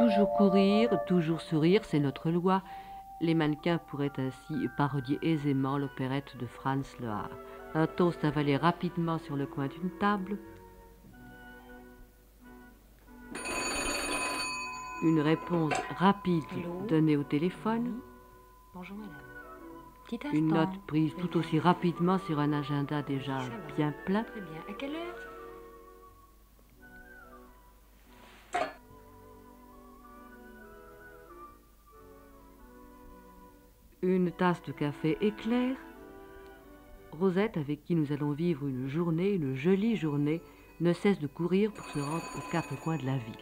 toujours courir, toujours sourire, c'est notre loi. Les mannequins pourraient ainsi parodier aisément l'opérette de Franz Lehár. Un toast avalé rapidement sur le coin d'une table. Une réponse rapide donnée au téléphone. Bonjour madame. Petit instant. Une note prise tout aussi rapidement sur un agenda déjà bien plein. Très bien. À quelle heure? Une tasse de café éclair. Rosette, avec qui nous allons vivre une journée, une jolie journée, ne cesse de courir pour se rendre aux quatre coins de la ville.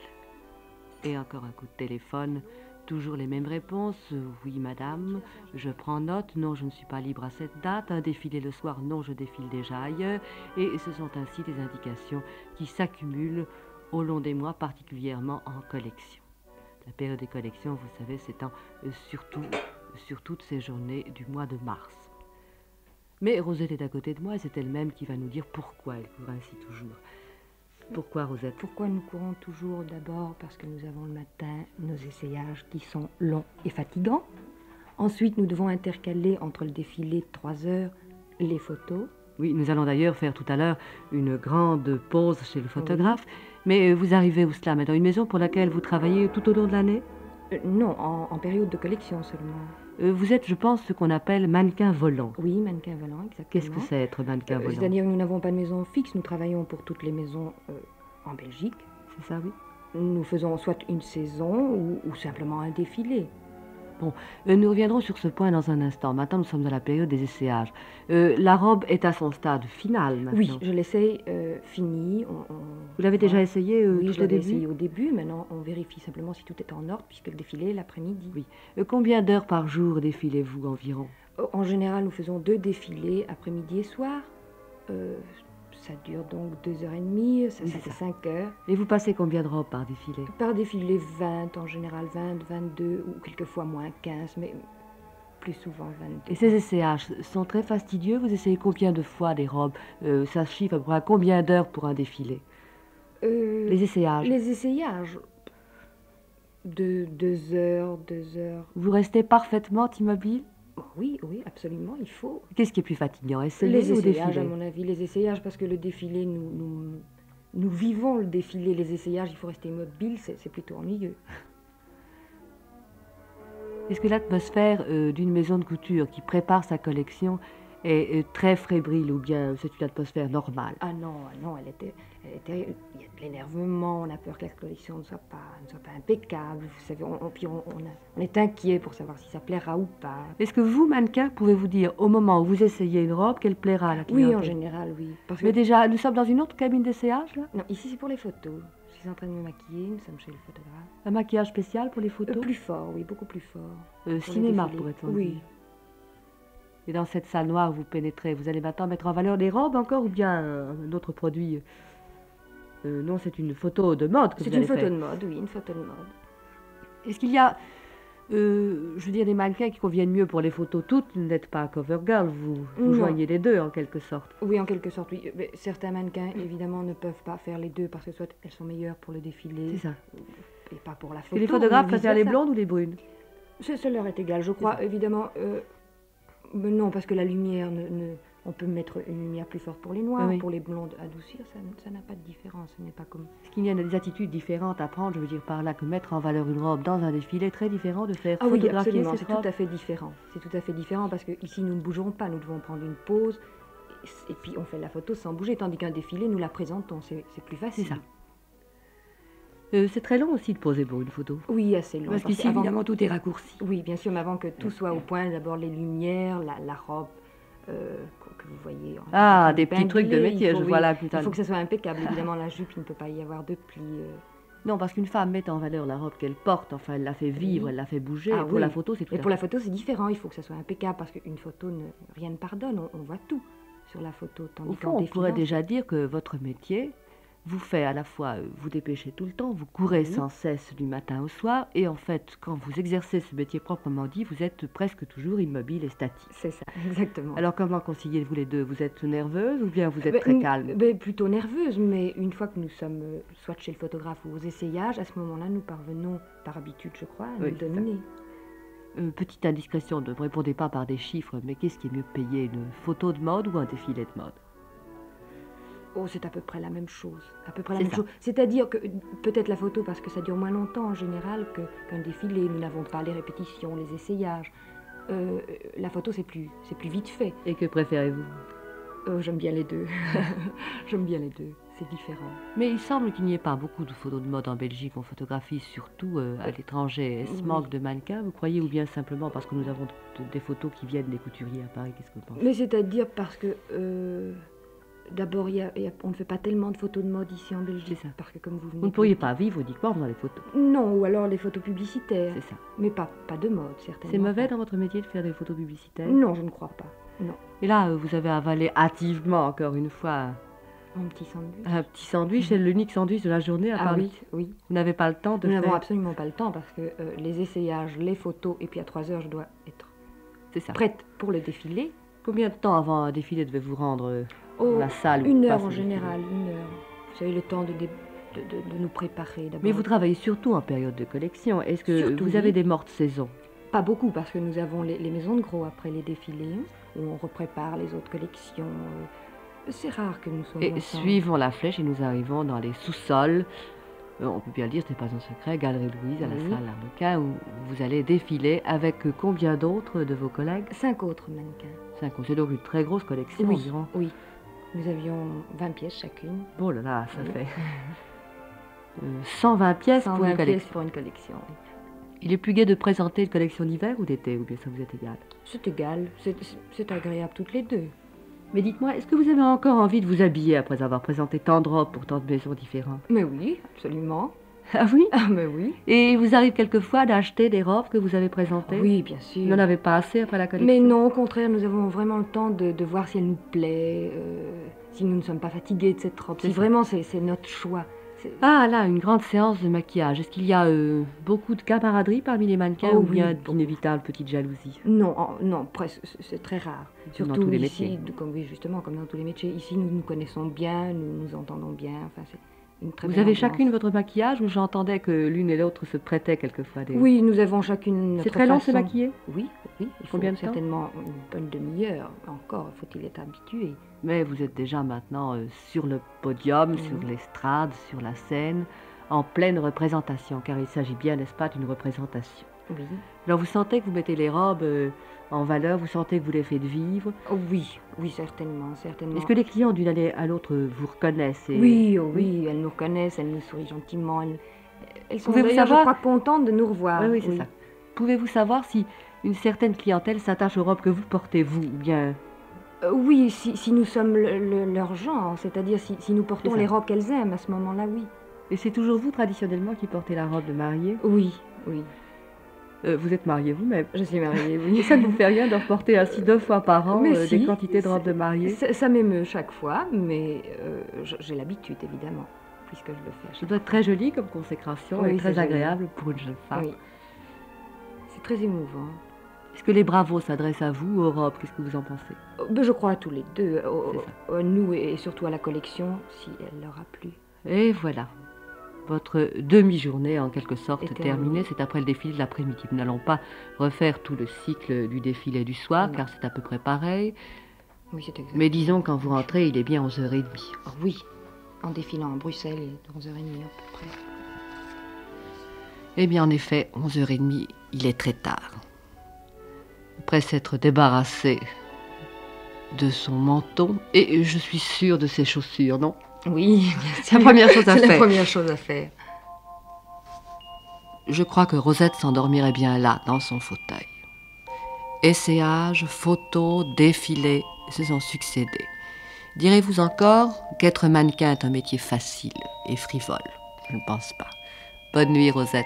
Et encore un coup de téléphone, toujours les mêmes réponses. Oui, madame, je prends note. Non, je ne suis pas libre à cette date. Un défilé le soir. Non, je défile déjà ailleurs. Et ce sont ainsi des indications qui s'accumulent au long des mois, particulièrement en collection. La période des collections, vous savez, s'étend sur toutes ces journées du mois de mars. Mais Rosette est à côté de moi et c'est elle-même qui va nous dire pourquoi elle court ainsi toujours. Pourquoi, Rosette? Pourquoi nous courons toujours? D'abord parce que nous avons le matin nos essayages qui sont longs et fatigants. Ensuite, nous devons intercaler entre le défilé de 3 heures les photos. Oui, nous allons d'ailleurs faire tout à l'heure une grande pause chez le photographe. Oui. Mais vous arrivez où cela? Mais dans une maison pour laquelle vous travaillez tout au long de l'année? Non, en période de collection seulement. Vous êtes, je pense, ce qu'on appelle mannequin volant. Oui, mannequin volant, exactement. Qu'est-ce que c'est être mannequin volant? C'est-à-dire que nous n'avons pas de maison fixe, nous travaillons pour toutes les maisons en Belgique. C'est ça, oui. Nous faisons soit une saison ou simplement un défilé. Bon, nous reviendrons sur ce point dans un instant. Maintenant, nous sommes dans la période des essayages. La robe est à son stade final maintenant. Oui, je l'essaye finie. Vous l'avez déjà essayé oui, tout au début? Essayé au début. Maintenant, on vérifie simplement si tout est en ordre, puisque le défilé est l'après-midi. Oui. Combien d'heures par jour défilez-vous environ? En général, nous faisons 2 défilés, après-midi et soir. Ça dure donc 2h30, ça fait 5 heures. Et vous passez combien de robes par défilé? Par défilé, 20, en général 20, 22, ou quelquefois moins 15, mais plus souvent 22. Et ces essayages sont très fastidieux? Vous essayez combien de fois des robes? Ça chiffre à peu près à combien d'heures pour un défilé? Les essayages? Les essayages, 2 heures, 2 heures. Vous restez parfaitement immobile? Oui, oui, absolument, il faut. Qu'est-ce qui est plus fatigant, essayer les ou essayages, défiler? à mon avis, les essayages, parce que le défilé, nous vivons le défilé. Les essayages, il faut rester immobile, c'est plutôt ennuyeux. Est-ce que l'atmosphère d'une maison de couture qui prépare sa collection est très fébrile ou bien c'est une atmosphère normale? Ah non, il y a de l'énervement, on a peur que la collection ne soit pas impeccable. Vous savez, on est inquiet pour savoir si ça plaira ou pas. Est-ce que vous, mannequin, pouvez-vous dire au moment où vous essayez une robe qu'elle plaira à la clientèle? Oui, en général, oui. Mais déjà, nous sommes dans une autre cabine d'essayage, là? Non, ici c'est pour les photos. Je suis en train de me maquiller, nous sommes chez le photographe. Un maquillage spécial pour les photos? Plus fort, oui, beaucoup plus fort. Cinéma, pourrait-on dire? Oui. Et dans cette salle noire, vous pénétrez, vous allez maintenant mettre en valeur des robes encore ou bien un autre produit? Non, c'est une photo de mode que vous allez faire. C'est une photo de mode, oui, une photo de mode. Est-ce qu'il y a, je veux dire, des mannequins qui conviennent mieux pour les photos toutes? Vous n'êtes pas cover girl, vous joignez les deux en quelque sorte. Oui, en quelque sorte, oui. Mais certains mannequins, évidemment, ne peuvent pas faire les deux parce que soit elles sont meilleures pour le défilé. C'est ça. Et pas pour la photo. Et les photographes préfèrent les blondes ou les brunes? Ça leur est égal, je crois, évidemment. Mais non, parce que la lumière, on peut mettre une lumière plus forte pour les noirs, oui. Pour les blondes adoucir, ça n'a pas de différence, ce n'est pas comme... Est-ce qu'il y a des attitudes différentes à prendre, je veux dire par là, que mettre en valeur une robe dans un défilé est très différent de faire photographier oui, absolument, c'est robe? tout à fait différent. C'est tout à fait différent parce que ici nous ne bougerons pas, nous devons prendre une pause et puis on fait la photo sans bouger, tandis qu'un défilé, nous la présentons, c'est plus facile. C'est ça. C'est très long aussi de poser pour une photo. Oui, assez long. Parce qu'ici, évidemment, tout est raccourci. Oui, bien sûr, mais avant que tout soit au point, d'abord les lumières, la robe que vous voyez. Des petits trucs de métier, je vois là. Il faut que ça soit impeccable. Évidemment, la jupe, il ne peut pas y avoir de plis. Non, parce qu'une femme met en valeur la robe qu'elle porte, enfin, elle la fait vivre, elle la fait bouger. Pour la photo, c'est tout. Et pour la photo, c'est différent. Il faut que ça soit impeccable parce qu'une photo, rien ne pardonne. On voit tout sur la photo. Au fond, on pourrait déjà dire que votre métier vous fait à la fois vous dépêcher tout le temps, vous courez Oui. sans cesse du matin au soir, et en fait, quand vous exercez ce métier proprement dit, vous êtes presque toujours immobile et statique. C'est ça, exactement. Alors comment conciliez-vous les deux? Vous êtes nerveuse ou bien vous êtes très calme? Plutôt nerveuse, mais une fois que nous sommes soit chez le photographe ou aux essayages, à ce moment-là, nous parvenons, par habitude, je crois, à Oui, nous c'est ça. dominer. Petite indiscrétion, ne me répondez pas par des chiffres, mais qu'est-ce qui est mieux payé, une photo de mode ou un défilé de mode? Oh, c'est à peu près la même chose. À peu près la C'est même ça. chose. C'est-à-dire que peut-être la photo, parce que ça dure moins longtemps en général qu'un défilé. Nous n'avons pas les répétitions, les essayages. La photo, c'est plus vite fait. Et que préférez-vous? J'aime bien les deux. J'aime bien les deux. C'est différent. Mais il semble qu'il n'y ait pas beaucoup de photos de mode en Belgique. On photographie surtout à l'étranger. Est-ce Oui. manque de mannequins, vous croyez, ou bien simplement parce que nous avons des photos qui viennent des couturiers à Paris? Qu'est-ce que vous pensez? Mais c'est-à-dire parce que d'abord, on ne fait pas tellement de photos de mode ici en Belgique. C'est ça. Parce que comme vous venez Vous ne de pourriez le dire- pas vivre uniquement en faisant des photos. Non, ou alors les photos publicitaires. C'est ça. Mais pas de mode, certainement. C'est mauvais pas. dans votre métier de faire des photos publicitaires? Non, je ne crois pas. Non. Et là, vous avez avalé hâtivement, encore une fois, Mon petit sandwich. un petit sandwich. C'est l'unique sandwich de la journée à Ah Paris. oui. Vous n'avez pas le temps de Nous faire... n'avons absolument pas le temps parce que les essayages, les photos, et puis à 3 heures, je dois être C'est ça. prête pour le défilé. Combien de temps avant un défilé devez-vous rendre Oh, dans la salle où 1 se heure passe en le défilé? général, 1 heure. Vous avez le temps de nous préparer d'abord. Mais vous travaillez surtout en période de collection. Est-ce que Surtout, vous avez oui. des mortes saisons? Pas beaucoup parce que nous avons les maisons de gros après les défilés où on reprépare les autres collections. C'est rare que nous soyons Et ensemble. suivons la flèche et nous arrivons dans les sous-sols. On peut bien le dire, ce n'est pas un secret, Galerie Louise à la Oui. salle Arlequin où vous allez défiler avec combien d'autres de vos collègues? 5 autres mannequins. 5. C'est donc une très grosse collection Oui, environ. oui. Nous avions 20 pièces chacune. Oh là là, ça Oui. fait 120 pièces pour 120 une pièces collection. pour une collection. Oui. Il est plus gai de présenter une collection d'hiver ou d'été, ou bien ça vous est égal? C'est égal, c'est agréable toutes les deux. Mais dites-moi, est-ce que vous avez encore envie de vous habiller après avoir présenté tant de robes pour tant de maisons différentes? Mais oui, absolument. Ah oui? Ah, mais oui. Et il vous arrive quelquefois d'acheter des robes que vous avez présentées? Oui, bien sûr. Vous n'en avez pas assez après la collection? Mais non, au contraire, nous avons vraiment le temps de voir si elle nous plaît, si nous ne sommes pas fatigués de cette robe. C'est Si ça. vraiment c'est notre choix. Ah là, une grande séance de maquillage. Est-ce qu'il y a beaucoup de camaraderie parmi les mannequins Oh ou oui, bien beaucoup. d'inévitables petites jalousies? Non, non, presque, c'est très rare. Dans Surtout tous les ici, métiers. comme, oui, justement, comme dans tous les métiers. Ici, nous nous connaissons bien, nous nous entendons bien. Enfin, c'est une très Vous belle avez ambiance. chacune votre maquillage ou j'entendais que l'une et l'autre se prêtaient quelquefois des... Oui, nous avons chacune notre C'est très long de se façon. maquiller? Oui, il faut Combien de temps? certainement une bonne demi-heure. Encore, faut-il être habitué. Mais vous êtes déjà maintenant sur le podium, Oui. sur l'estrade, sur la scène, en pleine représentation, car il s'agit bien, n'est-ce pas, d'une représentation. Oui. Alors vous sentez que vous mettez les robes en valeur, vous sentez que vous les faites vivre. Oh, oui, certainement. Est-ce que les clients d'une année à l'autre vous reconnaissent et... Oui, oh oui, elles nous reconnaissent, elles nous sourient gentiment. Elles sont Pouvez-vous d'ailleurs, je savoir- crois, contentes de nous revoir. Oui, c'est ça. Pouvez-vous savoir si une certaine clientèle s'attache aux robes que vous portez, vous, ou bien... Oui, si nous sommes leur genre, c'est-à-dire si nous portons C'est ça. les robes qu'elles aiment, à ce moment-là, oui. Et c'est toujours vous, traditionnellement, qui portez la robe de mariée? Oui. Vous êtes mariée vous-même. Je suis mariée, Et oui. ça ne vous fait rien de reporter ainsi 2 fois par an Mais des si, quantités de robes de mariée? Ça m'émeut chaque fois, mais j'ai l'habitude, évidemment, puisque je le fais. Ça doit être très joli comme consécration Oui, et très c'est joli. agréable pour une jeune femme. Oui. C'est très émouvant. Est-ce que les bravos s'adressent à vous ou aux robes? Qu'est-ce que vous en pensez? Ben, je crois à tous les deux, C'est nous et surtout à la collection, si elle leur a plu. Et voilà. Votre demi-journée, en quelque sorte, Est terminée. terminée. C'est après le défilé de l'après-midi. Nous n'allons pas refaire tout le cycle du défilé du soir, Non. car c'est à peu près pareil. Oui, c'est exact. Mais disons, quand vous rentrez, il est bien 11h30. Oh, oui, en défilant à Bruxelles, il est 11h30 à peu près. Eh bien, en effet, 11h30, il est très tard. Après s'être débarrassé de son menton, et je suis sûre de ses chaussures, non? Oui, bien C'est la première chose à C'est la faire. première chose à faire. Je crois que Rosette s'endormirait bien là, dans son fauteuil. Essayages, photos, défilés se sont succédés. Direz-vous encore qu'être mannequin est un métier facile et frivole? Je ne pense pas. Bonne nuit, Rosette.